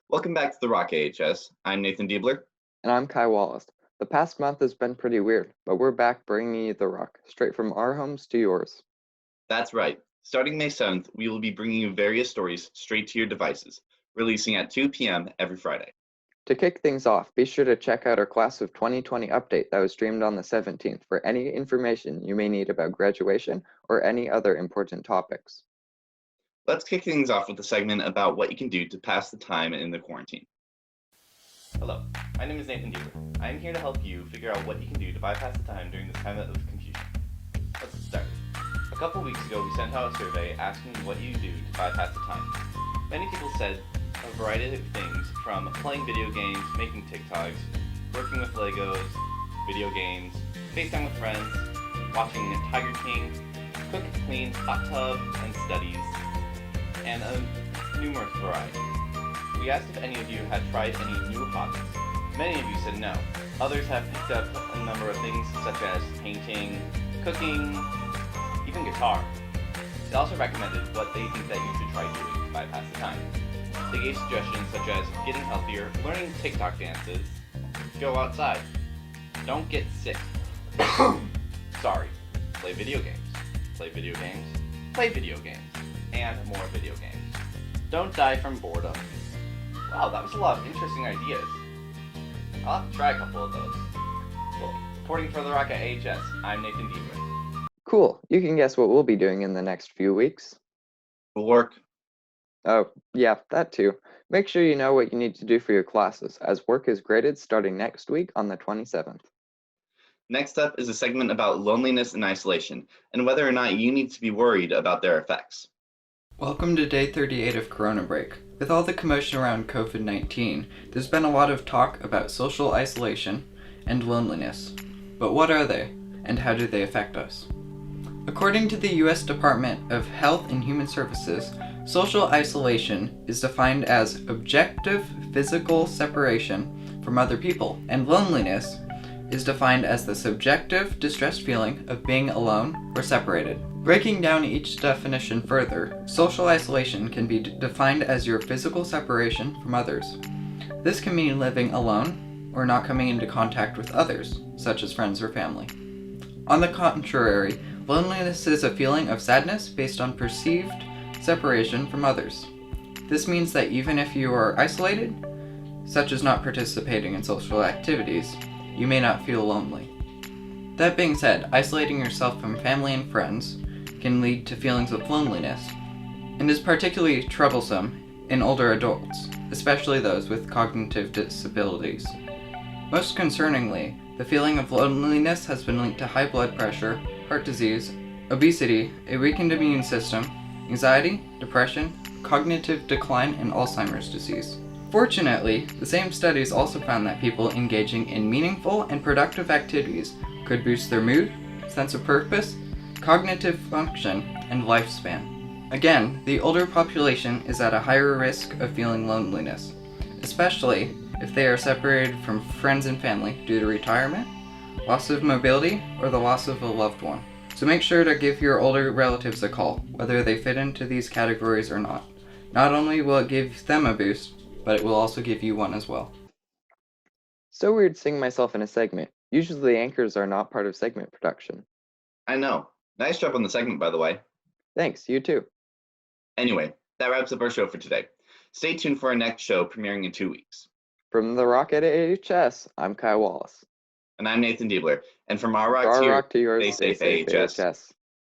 Welcome back to the Rock AHS. I'm Nathan Diebler. And I'm Kai Wallace. The past month has been pretty weird, but we're back bringing you the rock, straight from our homes to yours. That's right. Starting May 7th, we will be bringing you various stories straight to your devices, releasing at 2 p.m. every Friday. To kick things off, be sure to check out our Class of 2020 update that was streamed on the 17th for any information you may need about graduation or any other important topics. Let's kick things off with a segment about what you can do to pass the time in the quarantine. Hello, my name is Nathan Diebler. I am here to help you figure out what you can do to bypass the time during this time of confusion. Let's get started. A couple weeks ago, we sent out a survey asking what you do to bypass the time. Many people said a variety of things, from playing video games, making TikToks, working with Legos, video games, FaceTime with friends, watching Tiger King, cook, clean, hot tub, and studies, and a numerous variety. We asked if any of you had tried any new hobbies. Many of you said no. Others have picked up a number of things such as painting, cooking, even guitar. They also recommended what they think that you should try doing to bypass the time. They gave suggestions such as getting healthier, learning TikTok dances, go outside, don't get sick. Sorry, play video games, play video games, play video games, and more video games. Don't die from boredom. Wow, that was a lot of interesting ideas. I'll have to try a couple of those. Well, reporting for the Rock at AHS, I'm Nathan Diebler. Cool, you can guess what we'll be doing in the next few weeks. Work. Oh, yeah, that too. Make sure you know what you need to do for your classes, as work is graded starting next week on the 27th. Next up is a segment about loneliness and isolation, and whether or not you need to be worried about their effects. Welcome to day 38 of Corona Break. With all the commotion around COVID-19, there's been a lot of talk about social isolation and loneliness. But what are they, and how do they affect us? According to the U.S. Department of Health and Human Services, social isolation is defined as objective physical separation from other people, and loneliness is defined as the subjective, distressed feeling of being alone or separated. Breaking down each definition further, social isolation can be defined as your physical separation from others. This can mean living alone or not coming into contact with others, such as friends or family. On the contrary, loneliness is a feeling of sadness based on perceived separation from others. This means that even if you are isolated, such as not participating in social activities, you may not feel lonely. That being said, isolating yourself from family and friends can lead to feelings of loneliness, and is particularly troublesome in older adults, especially those with cognitive disabilities. Most concerningly, the feeling of loneliness has been linked to high blood pressure, heart disease, obesity, a weakened immune system, anxiety, depression, cognitive decline, and Alzheimer's disease. Fortunately, the same studies also found that people engaging in meaningful and productive activities could boost their mood, sense of purpose, cognitive function, and lifespan. Again, the older population is at a higher risk of feeling loneliness, especially if they are separated from friends and family due to retirement, loss of mobility, or the loss of a loved one. So make sure to give your older relatives a call, whether they fit into these categories or not. Not only will it give them a boost, but it will also give you one as well. So weird seeing myself in a segment. Usually the anchors are not part of segment production. I know. Nice job on the segment, by the way. Thanks, you too. Anyway, that wraps up our show for today. Stay tuned for our next show premiering in 2 weeks. From the Rock at AHS, I'm Kai Wallace. And I'm Nathan Diebler. And from our For rock our to rock to yours, yours, stay safe, AHS. AHS.